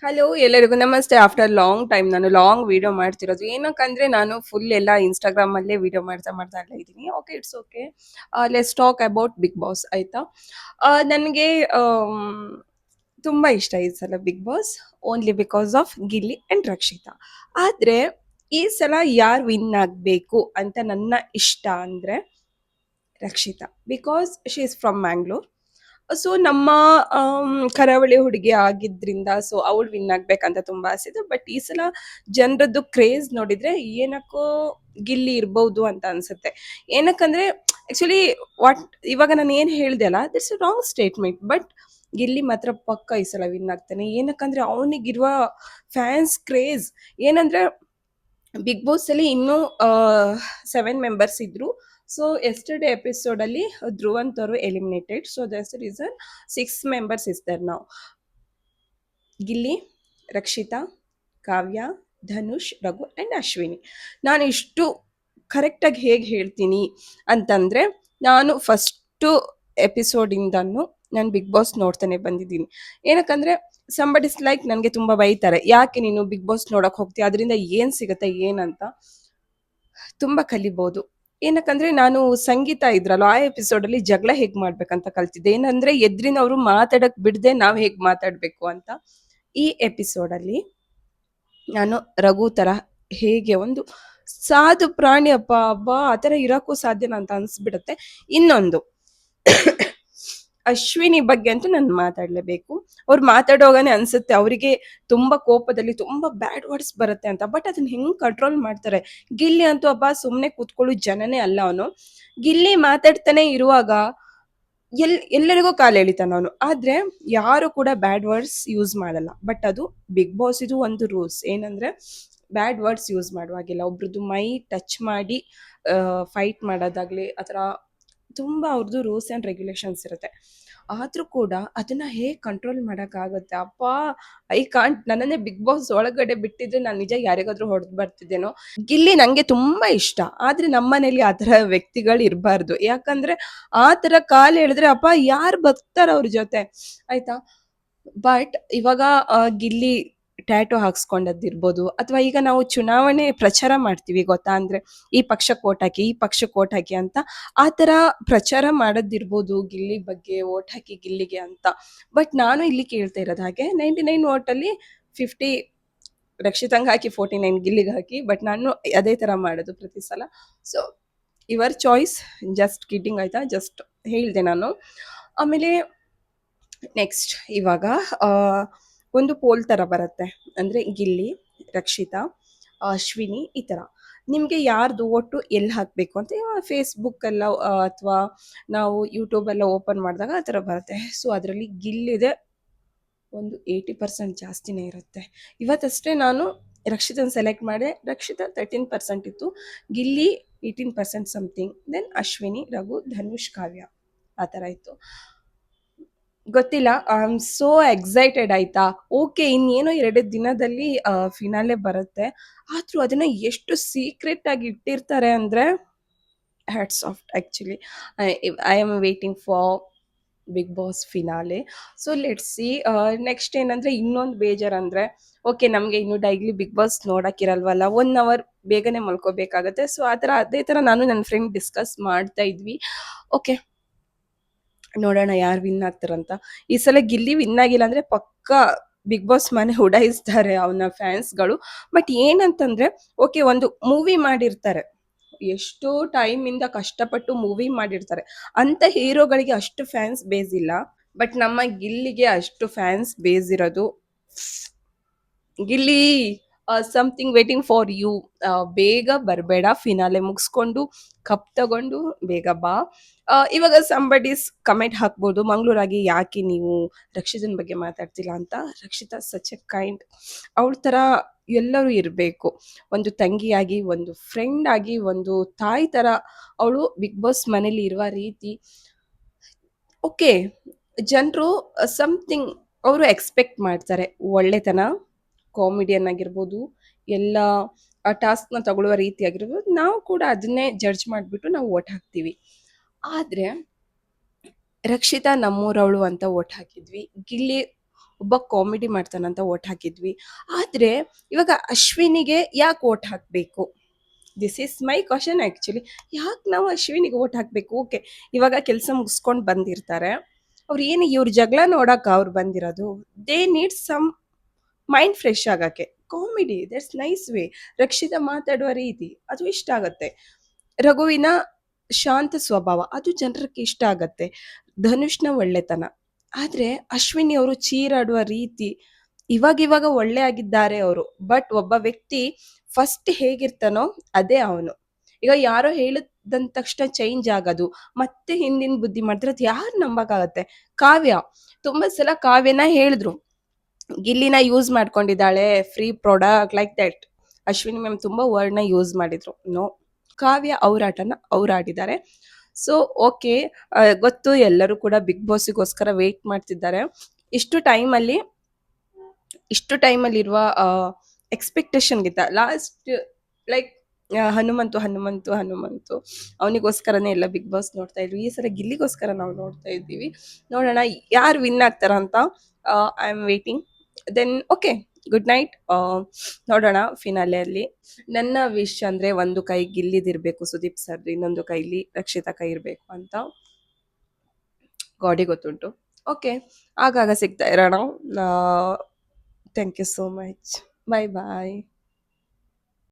Hello ಎಲ್ಲರಿಗೂ ನಮಸ್ತೆ. After long time ನಾನು ಲಾಂಗ್ ವಿಡಿಯೋ ಮಾಡ್ತಿರೋದು. ಏನಕ್ಕಂದ್ರೆ ನಾನು ಫುಲ್ ಎಲ್ಲ ಇನ್ಸ್ಟಾಗ್ರಾಮ್ ಅಲ್ಲೇ ವಿಡಿಯೋ ಮಾಡ್ತಾ ಮಾಡ್ತಾ ಎಲ್ಲ ಇದ್ದೀನಿ. Okay, it's okay. Let's talk about Bigg Boss ಆಯ್ತಾ. ನನಗೆ ತುಂಬಾ ಇಷ್ಟ ಈ ಸಲ Bigg Boss, only because of Gilli and Rakshita. ಆದ್ರೆ ಈ ಸಲ ಯಾರು ವಿನ್ ಆಗ್ಬೇಕು ಅಂತ ನನ್ನ ಇಷ್ಟ ಅಂದ್ರೆ Rakshita, because she is from Mangalore. So ನಮ್ಮ ಕರಾವಳಿ ಹುಡುಗಿ ಆಗಿದ್ರಿಂದ ಸೊ ಅವಳು ವಿನ್ ಆಗ್ಬೇಕಂತ ತುಂಬಾ ಆಸೆ ಇದೆ. ಬಟ್ ಈ ಸಲ ಜನರದ್ದು ಕ್ರೇಜ್ ನೋಡಿದ್ರೆ ಏನಕ್ಕೋ ಗಿಲ್ಲಿ ಇರ್ಬಹುದು ಅಂತ ಅನ್ಸುತ್ತೆ. ಏನಕ್ಕಂದ್ರೆ ಆಕ್ಚುಲಿ ವಾಟ್ ಇವಾಗ ನಾನು ಏನ್ ಹೇಳ್ದೆ ಅಲ್ಲ, ದಿಟ್ಸ್ ರಾಂಗ್ ಸ್ಟೇಟ್ಮೆಂಟ್. ಬಟ್ ಗಿಲ್ಲಿ ಮಾತ್ರ ಪಕ್ಕ ಈ ಸಲ ವಿನ್ ಆಗ್ತಾನೆ. ಏನಕ್ಕಂದ್ರೆ ಅವನಿಗಿರುವ ಫ್ಯಾನ್ಸ್ ಕ್ರೇಜ್ ಏನಂದ್ರೆ ಬಿಗ್ ಬಾಸ್ ಅಲ್ಲಿ ಇನ್ನೂ 7 ಮೆಂಬರ್ಸ್ ಇದ್ರು. ಸೊ ಎಸ್ಟರ್ಡೇ ಎಪಿಸೋಡ್ ಅಲ್ಲಿ ಧ್ರುವಂತ್ ಅವರು eliminated. So that's reason 6 members ಇದ್ದಾರೆ ನಾವು: ಗಿಲ್ಲಿ, ರಕ್ಷಿತಾ, ಕಾವ್ಯ, ಧನುಷ್, ರಘು ಅಂಡ್ ಅಶ್ವಿನಿ. ನಾನು ಇಷ್ಟು ಕರೆಕ್ಟಾಗಿ ಹೇಗೆ ಹೇಳ್ತೀನಿ ಅಂತಂದ್ರೆ, ನಾನು ಫಸ್ಟು ಎಪಿಸೋಡಿಂದನೂ ನಾನು ಬಿಗ್ ಬಾಸ್ ನೋಡ್ತಾನೆ ಬಂದಿದ್ದೀನಿ. ಏನಕ್ಕಂದ್ರೆ ಸಂಬಡಿಸ್ ಲೈಕ್ ನನಗೆ ತುಂಬ ಬೈತಾರೆ, ಯಾಕೆ ನೀನು ಬಿಗ್ ಬಾಸ್ ನೋಡಕ್ ಹೋಗ್ತೀಯ, ಅದರಿಂದ ಏನು ಸಿಗುತ್ತೆ ಏನಂತ. ತುಂಬ ಕಲಿಬೋದು. ಏನಕ್ಕಂದ್ರೆ ನಾನು ಸಂಗೀತ ಇದ್ರಲ್ಲ, ಆ ಎಪಿಸೋಡಲ್ಲಿ ಜಗಳ ಹೇಗೆ ಮಾಡ್ಬೇಕಂತ ಕಲ್ತಿದ್ದೆ. ಏನಂದ್ರೆ ಎದ್ರಿನವರು ಮಾತಾಡಕ್ ಬಿಡದೆ ನಾವು ಹೇಗೆ ಮಾತಾಡಬೇಕು ಅಂತ. ಈ ಎಪಿಸೋಡಲ್ಲಿ ನಾನು ರಘು ತರ ಹೇಗೆ ಒಂದು ಸಾಧು ಪ್ರಾಣಿ ಅಪ್ಪ ಅಬ್ಬಾ ಆ ಥರ ಇರೋಕ್ಕೂ ಸಾಧ್ಯನಾ ಅಂತ ಅನ್ಸ್ಬಿಡುತ್ತೆ. ಇನ್ನೊಂದು ಅಶ್ವಿನಿ ಬಗ್ಗೆ ಅಂತೂ ನಾನು ಮಾತಾಡಲೇಬೇಕು. ಅವ್ರು ಮಾತಾಡೋಗಾನೆ ಅನ್ಸುತ್ತೆ ಅವರಿಗೆ ತುಂಬಾ ಕೋಪದಲ್ಲಿ ತುಂಬಾ ಬ್ಯಾಡ್ ವರ್ಡ್ಸ್ ಬರುತ್ತೆ ಅಂತ. ಬಟ್ ಅದನ್ನ ಹೆಂಗ್ ಕಂಟ್ರೋಲ್ ಮಾಡ್ತಾರೆ. ಗಿಲ್ಲಿ ಅಂತೂ ಅಬ್ಬಾ ಸುಮ್ಮನೆ ಕೂತ್ಕೊಳ್ಳೋ ಜನನೇ ಅಲ್ಲ ಅವನು. ಗಿಲ್ಲಿ ಮಾತಾಡ್ತಾನೆ ಇರುವಾಗ ಎಲ್ಲರಿಗೂ ಕಾಲು ಎಳಿತಾನ ಅವನು. ಆದ್ರೆ ಯಾರು ಕೂಡ ಬ್ಯಾಡ್ ವರ್ಡ್ಸ್ ಯೂಸ್ ಮಾಡಲ್ಲ. ಬಟ್ ಅದು ಬಿಗ್ ಬಾಸ್ ಇದು ಒಂದು ರೂಲ್ಸ್ ಏನಂದ್ರೆ ಬ್ಯಾಡ್ ವರ್ಡ್ಸ್ ಯೂಸ್ ಮಾಡುವಾಗಿಲ್ಲ. ಒಬ್ರದ್ದು ಮೈ ಟಚ್ ಮಾಡಿ ಫೈಟ್ ಮಾಡೋದಾಗ್ಲಿ ಅಥವಾ ತುಂಬಾ ಅವ್ರದ್ದು ರೂಲ್ಸ್ ಅಂಡ್ ರೆಗ್ಯುಲೇಷನ್ಸ್ ಇರುತ್ತೆ. ಆದ್ರೂ ಕೂಡ ಅದನ್ನ ಹೇಗೆ ಕಂಟ್ರೋಲ್ ಮಾಡಕ್ಕಾಗುತ್ತೆ ಅಪ್ಪ. I can't. ನನ್ನನ್ನೇ ಬಿಗ್ ಬಾಸ್ ಒಳಗಡೆ ಬಿಟ್ಟಿದ್ರೆ ನಾನು ನಿಜ ಯಾರಿಗಾದ್ರೂ ಹೊಡೆದು ಬರ್ತಿದ್ದೇನೋ. ಗಿಲ್ಲಿ ನಂಗೆ ತುಂಬಾ ಇಷ್ಟ. ಆದ್ರೆ ನಮ್ಮನೇಲಿ ಆ ತರ ವ್ಯಕ್ತಿಗಳು ಇರಬಾರ್ದು. ಯಾಕಂದ್ರೆ ಆ ತರ ಕಾಲ್ ಎಳೆದ್ರೆ ಅಪ್ಪ ಯಾರು ಬರ್ತಾರ ಅವ್ರ ಜೊತೆ ಆಯ್ತಾ. ಬಟ್ ಇವಾಗ ಗಿಲ್ಲಿ ಟ್ಯಾಟೋ ಹಾಕ್ಸ್ಕೊಂಡದ್ದಿರ್ಬೋದು, ಅಥವಾ ಈಗ ನಾವು ಚುನಾವಣೆ ಪ್ರಚಾರ ಮಾಡ್ತೀವಿ ಗೊತ್ತಾ, ಅಂದ್ರೆ ಈ ಪಕ್ಷಕ್ಕೆ ಓಟ್ ಹಾಕಿ ಈ ಪಕ್ಷಕ್ಕೆ ಓಟ್ ಹಾಕಿ ಅಂತ. ಆ ತರ ಪ್ರಚಾರ ಮಾಡೋದಿರ್ಬೋದು ಗಿಲ್ಲಿ ಬಗ್ಗೆ, ಓಟ್ ಹಾಕಿ ಗಿಲ್ಲಿಗೆ ಅಂತ. ಬಟ್ ನಾನು ಇಲ್ಲಿ ಕೇಳ್ತಾ ಇರೋದು ಹಾಗೆ 99 ಓಟಲ್ಲಿ 50 ರಕ್ಷಿತಂಗ್ ಹಾಕಿ 49 ಗಿಲ್ಲಿಗೆ ಹಾಕಿ. ಬಟ್ ನಾನು ಅದೇ ತರ ಮಾಡೋದು ಪ್ರತಿ ಸಲ. So your choice, just kidding ಆಯ್ತಾ, ಜಸ್ಟ್ ಹೇಳಿದೆ ನಾನು. ಆಮೇಲೆ ನೆಕ್ಸ್ಟ್ ಇವಾಗ ಆ, ಒಂದು ಪೋಲ್ ತರ ಬರುತ್ತೆ. ಅಂದ್ರೆ ಗಿಲ್ಲಿ, ರಕ್ಷಿತಾ, ಅಶ್ವಿನಿ ಈ ತರ ನಿಮ್ಗೆ ಯಾರ್ದು ಒಟ್ಟು ಎಲ್ಲಿ ಹಾಕ್ಬೇಕು ಅಂತ ಫೇಸ್ಬುಕ್ ಎಲ್ಲ ಅಥವಾ ನಾವು ಯೂಟ್ಯೂಬ್ ಎಲ್ಲ ಓಪನ್ ಮಾಡಿದಾಗ ಆ ಥರ ಬರುತ್ತೆ. ಸೊ ಅದರಲ್ಲಿ ಗಿಲ್ಲಿದೆ ಒಂದು 80% ಜಾಸ್ತಿನೇ ಇರುತ್ತೆ. ಇವತ್ತಷ್ಟೇ ನಾನು ರಕ್ಷಿತನ ಸೆಲೆಕ್ಟ್ ಮಾಡಿದೆ. ರಕ್ಷಿತಾ 13% ಇತ್ತು, ಗಿಲ್ಲಿ 18% ಸಮಥಿಂಗ್, ದೆನ್ ಅಶ್ವಿನಿ, ರಘು, ಧನುಷ್, ಕಾವ್ಯ ಆ ಥರ ಇತ್ತು. ಗೊತ್ತಿಲ್ಲ. ಐ ಆಮ್ ಸೋ ಎಕ್ಸೈಟೆಡ್ ಆಯ್ತಾ. ಓಕೆ, ಇನ್ನೇನೋ 2 ದಿನದಲ್ಲಿ ಫಿನಾಲೆ ಬರುತ್ತೆ. ಆದ್ರೂ ಅದನ್ನ ಎಷ್ಟು ಸೀಕ್ರೆಟ್ ಆಗಿ ಇಟ್ಟಿರ್ತಾರೆ ಅಂದ್ರೆ hats off actually. I am waiting for Bigg Boss finale. So let's see. Next ಏನಂದ್ರೆ ಇನ್ನೊಂದು ಬೇಜಾರಂದ್ರೆ, ಓಕೆ ನಮಗೆ ಇನ್ನು ಡೈಲಿ ಬಿಗ್ ಬಾಸ್ ನೋಡಕ್ಕಿರಲ್ವಲ್ಲ, 1 ಅವರ್ ಬೇಗನೆ ಮಲ್ಕೋಬೇಕಾಗತ್ತೆ. ಸೊ ಆ ಥರ ಅದೇ ಥರ ನಾನು ನನ್ನ ಫ್ರೆಂಡ್ ಡಿಸ್ಕಸ್ ಮಾಡ್ತಾ ಇದ್ವಿ. ಓಕೆ, ನೋಡೋಣ ಯಾರು ವಿನ್ ಆಗ್ತಾರಂತ. ಈ ಸಲ ಗಿಲ್ಲಿ ವಿನ್ ಆಗಿಲ್ಲ ಅಂದ್ರೆ ಪಕ್ಕ ಬಿಗ್ ಬಾಸ್ ಮನೆ ಉಡಾಯಿಸ್ತಾರೆ ಅವನ ಫ್ಯಾನ್ಸ್ಗಳು. ಬಟ್ ಏನಂತಂದ್ರೆ, ಓಕೆ ಒಂದು ಮೂವಿ ಮಾಡಿರ್ತಾರೆ, ಎಷ್ಟೋ ಟೈಮ್ ಇಂದ ಕಷ್ಟಪಟ್ಟು ಮೂವಿ ಮಾಡಿರ್ತಾರೆ, ಅಂತ ಹೀರೋಗಳಿಗೆ ಅಷ್ಟು ಫ್ಯಾನ್ಸ್ ಬೇಸ್ ಇಲ್ಲ. ಬಟ್ ನಮ್ಮ ಗಿಲ್ಲಿಗೆ ಅಷ್ಟು ಫ್ಯಾನ್ಸ್ ಬೇಸ್ ಇರೋದು. Gilli, something waiting for you. ಬೇಗ ಬರಬೇಡ, ಫಿನಾಲೆ ಮುಗಿಸ್ಕೊಂಡು ಕಪ್ ತಗೊಂಡು ಬೇಗ ಬಾ. ಇವಾಗ ಸಂಬಡೀಸ್ ಕಮೆಂಟ್ ಹಾಕ್ಬೋದು, ಮಂಗಳೂರಾಗಿ ಯಾಕೆ ನೀವು ರಕ್ಷಿತನ ಬಗ್ಗೆ ಮಾತಾಡ್ತಿಲ್ಲ ಅಂತ. Rakshita such A kind. ಅವಳ ಥರ ಎಲ್ಲರೂ ಇರಬೇಕು. ಒಂದು ತಂಗಿಯಾಗಿ, ಒಂದು ಫ್ರೆಂಡ್ ಆಗಿ, ಒಂದು ತಾಯಿ ಥರ ಅವಳು ಬಿಗ್ ಬಾಸ್ ಮನೇಲಿ ಇರುವ ರೀತಿ. ಓಕೆ, ಜನರು ಸಮಥಿಂಗ್ ಅವರು ಎಕ್ಸ್ಪೆಕ್ಟ್ ಮಾಡ್ತಾರೆ. ಒಳ್ಳೆತನ, ಕಾಮಿಡಿಯನ್ ಆಗಿರ್ಬೋದು, ಎಲ್ಲ ಆ ಟಾಸ್ಕ್ನ ತಗೊಳ್ಳುವ ರೀತಿ ಆಗಿರ್ಬೋದು. ನಾವು ಕೂಡ ಅದನ್ನೇ ಜಡ್ಜ್ ಮಾಡಿಬಿಟ್ಟು ನಾವು ಓಟ್ ಹಾಕ್ತೀವಿ. ಆದರೆ ರಕ್ಷಿತಾ ನಮ್ಮೂರವಳು ಅಂತ ಓಟ್ ಹಾಕಿದ್ವಿ. ಗಿಲ್ಲಿ ಒಬ್ಬ ಕಾಮಿಡಿ ಮಾಡ್ತಾನಂತ ಓಟ್ ಹಾಕಿದ್ವಿ. ಆದ್ರೆ ಇವಾಗ ಅಶ್ವಿನಿಗೆ ಯಾಕೆ ಓಟ್ ಹಾಕ್ಬೇಕು? This is my question actually. ಯಾಕೆ ನಾವು ಅಶ್ವಿನಿಗೆ ಓಟ್ ಹಾಕ್ಬೇಕು? ಓಕೆ, ಇವಾಗ ಕೆಲಸ ಮುಗಿಸ್ಕೊಂಡು ಬಂದಿರ್ತಾರೆ. ಅವ್ರು ಏನು ಇವ್ರ ಜಗಳ ನೋಡಕ್ಕ ಅವ್ರು ಬಂದಿರೋದು? They need some mind fresh ಆಗಕ್ಕೆ. Comedy, that's nice way. Rakshita ಮಾತಾಡುವ ರೀತಿ ಅದು ಇಷ್ಟ ಆಗತ್ತೆ. ರಘುವಿನ ಶಾಂತ ಸ್ವಭಾವ ಅದು ಜನರಿಗೆ ಇಷ್ಟ ಆಗತ್ತೆ. ಧನುಷ್ನ ಒಳ್ಳೆತನ. ಆದ್ರೆ ಅಶ್ವಿನಿ ಅವರು ಚೀರಾಡುವ ರೀತಿ, ಇವಾಗ ಒಳ್ಳೆ ಆಗಿದ್ದಾರೆ ಅವರು. ಬಟ್ ಒಬ್ಬ ವ್ಯಕ್ತಿ ಫಸ್ಟ್ ಹೇಗಿರ್ತಾನೋ ಅದೇ ಅವನು. ಈಗ ಯಾರೋ ಹೇಳಿದಂತ ತಕ್ಷಣ ಚೇಂಜ್ ಆಗೋದು, ಮತ್ತೆ ಹಿಂದಿನ ಬುದ್ಧಿ ಮಾಡ್ತಾರೆ, ಅದು ಯಾರು ನಂಬಕ್ಕಾಗತ್ತೆ? ಕಾವ್ಯ, ತುಂಬಾ ಸಲ ಕಾವ್ಯನ ಹೇಳಿದ್ರು, ಗಿಲ್ಲಿನ ಯೂಸ್ ಮಾಡ್ಕೊಂಡಿದ್ದಾಳೆ, free product like that. Ashwini ma'am ತುಂಬಾ ವರ್ಡ್ನ ಯೂಸ್ ಮಾಡಿದ್ರು. ನೋ, ಕಾವ್ಯ ಅವ್ರ ಆಟನ ಅವ್ರು ಆಡಿದ್ದಾರೆ. ಸೊ ಓಕೆ, ಗೊತ್ತು ಎಲ್ಲರೂ ಕೂಡ ಬಿಗ್ ಬಾಸ್ಗೋಸ್ಕರ ವೇಟ್ ಮಾಡ್ತಿದ್ದಾರೆ. ಇಷ್ಟು ಟೈಮಲ್ಲಿ ಇರುವ ಎಕ್ಸ್ಪೆಕ್ಟೇಷನ್ಗಿಂತ ಲಾಸ್ಟ್ ಲೈಕ್ ಹನುಮಂತು ಅವನಿಗೋಸ್ಕರನೇ ಎಲ್ಲ ಬಿಗ್ ಬಾಸ್ ನೋಡ್ತಾ ಇದ್ವಿ. ಈ ಸಲ ಗಿಲ್ಲಿಗೋಸ್ಕರ ನಾವು ನೋಡ್ತಾ ಇದ್ದೀವಿ. ನೋಡೋಣ ಯಾರು ವಿನ್ ಆಗ್ತಾರ ಅಂತ. I am waiting. Then okay, good night. ನೋಡೋಣ ಫಿನಾಲೆಯಲ್ಲಿ. ನನ್ನ ವಿಶ್ ಅಂದ್ರೆ ಒಂದು ಕೈ ಗಿಲ್ಲಿದಿರ್ಬೇಕು ಸುದೀಪ್ ಸರ್, ಇನ್ನೊಂದು ಕೈಲಿ ರಕ್ಷಿತಾ ಕೈ ಇರ್ಬೇಕು ಅಂತ ಗಾಡಿ ಗೊತ್ತುಂಟು. ಓಕೆ, ಆಗಾಗ ಸಿಗ್ತಾ ಇರೋಣ. Thank you so much. Bye bye.